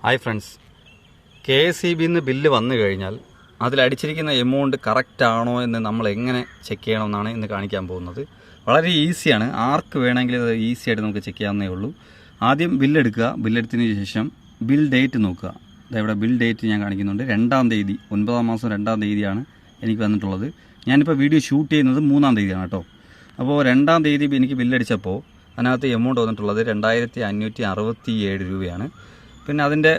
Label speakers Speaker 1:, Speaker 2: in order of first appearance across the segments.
Speaker 1: Hi friends, KSEBിൽ നിന്ന് bill വന്നു കഴിഞ്ഞാൽ അതിലടിച്ചിരിക്കുന്ന എമൗണ്ട് കറക്റ്റ് ആണോ എന്ന് നമ്മൾ എങ്ങനെ ചെക്ക് ചെയ്യണമെന്നാണ് ഇന്ന് കാണിക്കാൻ പോകുന്നത്. വളരെ ഈസിയാണ്, ആർക്ക് വേണമെങ്കിലും അത് ഈസി ആയിട്ട് നമുക്ക് ചെക്ക് ചെയ്യാവുന്നേ ഉള്ളൂ. ആദ്യം ബില്ലെടുക്കുക. ബില്ലെടുത്തതിന് ശേഷം ബിൽ ഡേറ്റ് നോക്കുക. ഇവിടെ ബിൽ ഡേറ്റ് ഞാൻ കാണിക്കുന്നുണ്ട്. 2-ാം തീയതി, 9-ാം മാസം 2-ാം തീയതിയാണ് എനിക്ക് വന്നിട്ടുള്ളത്. ഞാനിപ്പോൾ വീഡിയോ ഷൂട്ട് ചെയ്യുന്നത് 3-ാം തീയതിയാണ് കേട്ടോ. അപ്പോൾ 2-ാം തീയതി എനിക്ക് ബില്ലടിച്ചപ്പോൾ അതിനകത്ത് എമൗണ്ട് വന്നിട്ടുള്ളത് 2567 രൂപയാണ്. പിന്നെ അതിൻ്റെ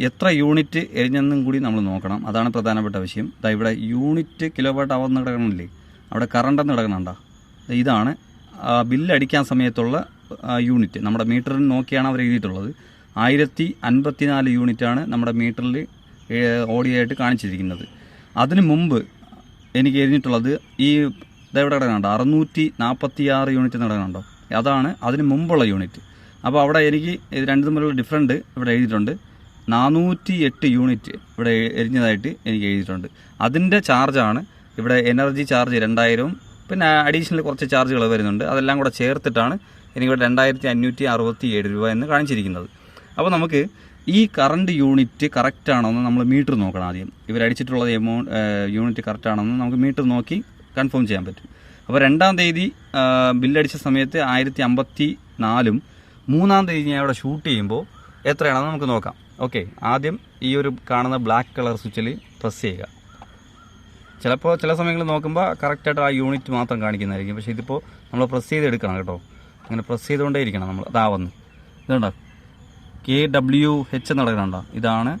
Speaker 1: എത്ര യൂണിറ്റ് എരിഞ്ഞെന്നും കൂടി നമ്മൾ നോക്കണം. അതാണ് പ്രധാനപ്പെട്ട വിഷയം. ഇവിടെ യൂണിറ്റ് കിലോവാട്ട് അവർ എന്ന് കിടക്കണില്ലേ, അവിടെ കറണ്ടെന്ന് കിടക്കണുണ്ടോ? ഇതാണ് ബില്ലടിക്കാൻ സമയത്തുള്ള യൂണിറ്റ്. നമ്മുടെ മീറ്ററിൽ നോക്കിയാണ് അവർ എഴുതിയിട്ടുള്ളത്. 1054 യൂണിറ്റാണ് നമ്മുടെ മീറ്ററിൽ ഓഡിയോ ആയിട്ട് കാണിച്ചിരിക്കുന്നത്. അതിന് മുമ്പ് എനിക്ക് എരിഞ്ഞിട്ടുള്ളത് ഈ ഇതെവിടെ കിടക്കണുണ്ടോ, 646 യൂണിറ്റ് കിടക്കണുണ്ടോ? അതാണ് അതിന് മുമ്പുള്ള യൂണിറ്റ്. അപ്പോൾ അവിടെ എനിക്ക് ഇത് രണ്ടും തമ്മിലുള്ള ഡിഫറൻറ്റ് ഇവിടെ എഴുതിയിട്ടുണ്ട്. 408 യൂണിറ്റ് ഇവിടെ എരിഞ്ഞതായിട്ട് എനിക്ക് എഴുതിയിട്ടുണ്ട്. അതിൻ്റെ ചാർജാണ് ഇവിടെ. എനർജി ചാർജ് 2000, പിന്നെ അഡീഷണൽ കുറച്ച് ചാർജുകൾ വരുന്നുണ്ട്. അതെല്ലാം കൂടെ ചേർത്തിട്ടാണ് എനിക്കിവിടെ 2567 രൂപ എന്ന് കാണിച്ചിരിക്കുന്നത്. അപ്പോൾ നമുക്ക് ഈ കറണ്ട് യൂണിറ്റ് കറക്റ്റ് ആണോ എന്ന് നമ്മൾ മീറ്റർ നോക്കണം. ആദ്യം ഇവരടിച്ചിട്ടുള്ളത് യൂണിറ്റ് കറക്റ്റ് ആണോ എന്ന് നമുക്ക് മീറ്റർ നോക്കി കൺഫേം ചെയ്യാൻ പറ്റും. അപ്പോൾ 2-ാം തീയതി ബില്ലടിച്ച സമയത്ത് 1054-ഉം 3-ാം തീയതി ഞാൻ ഇവിടെ ഷൂട്ട് ചെയ്യുമ്പോൾ എത്രയാണെന്ന് നമുക്ക് നോക്കാം. ഓക്കെ, ആദ്യം ഈ ഒരു കാണുന്ന ബ്ലാക്ക് കളർ സ്വിച്ചിൽ പ്രസ് ചെയ്യുക. ചിലപ്പോൾ ചില സമയങ്ങളിൽ നോക്കുമ്പോൾ കറക്റ്റായിട്ട് ആ യൂണിറ്റ് മാത്രം കാണിക്കുന്നതായിരിക്കും. പക്ഷേ ഇതിപ്പോൾ നമ്മൾ പ്രസ് ചെയ്തെടുക്കണം കേട്ടോ. അങ്ങനെ പ്രസ് ചെയ്തുകൊണ്ടേ ഇരിക്കണം നമ്മൾ. അതാവുന്നു ഇതുണ്ടോ, KWH നടക്കണുണ്ടോ? ഇതാണ്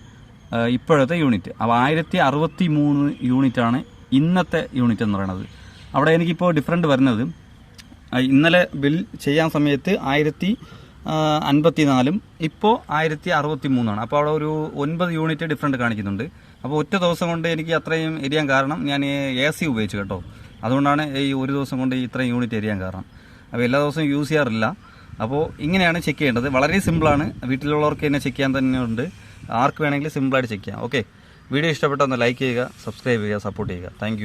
Speaker 1: ഇപ്പോഴത്തെ യൂണിറ്റ്. അപ്പോൾ 1063 യൂണിറ്റാണ് ഇന്നത്തെ യൂണിറ്റ് എന്ന് പറയുന്നത്. അവിടെ എനിക്കിപ്പോൾ ഡിഫറൻറ്റ് വരുന്നത്, ഇന്നലെ ബിൽ ചെയ്യാൻ സമയത്ത് 1054-ഉം ഇപ്പോൾ 1063-ആണ്. അപ്പോൾ അവിടെ ഒരു 9 യൂണിറ്റ് ഡിഫറൻറ്റ് കാണിക്കുന്നുണ്ട്. അപ്പോൾ ഒറ്റ ദിവസം കൊണ്ട് എനിക്ക് അത്രയും എരിയാൻ കാരണം ഞാൻ AC ഉപയോഗിച്ചു കേട്ടോ. അതുകൊണ്ടാണ് ഈ ഒരു ദിവസം കൊണ്ട് ഇത്രയും യൂണിറ്റ് എരിയാൻ കാരണം. അപ്പോൾ എല്ലാ ദിവസവും യൂസ് ചെയ്യാറില്ല. അപ്പോൾ ഇങ്ങനെയാണ് ചെക്ക് ചെയ്യേണ്ടത്. വളരെ സിമ്പിളാണ്. വീട്ടിലുള്ളവർക്ക് തന്നെ ചെക്ക് ചെയ്യാൻ തന്നെ ഉണ്ട്. ആർക്ക് വേണമെങ്കിലും സിമ്പിളായിട്ട് ചെക്ക് ചെയ്യാം. ഓക്കെ, വീഡിയോ ഇഷ്ടപ്പെട്ടൊന്ന് ലൈക്ക് ചെയ്യുക, സബ്സ്ക്രൈബ് ചെയ്യുക, സപ്പോർട്ട് ചെയ്യുക. താങ്ക്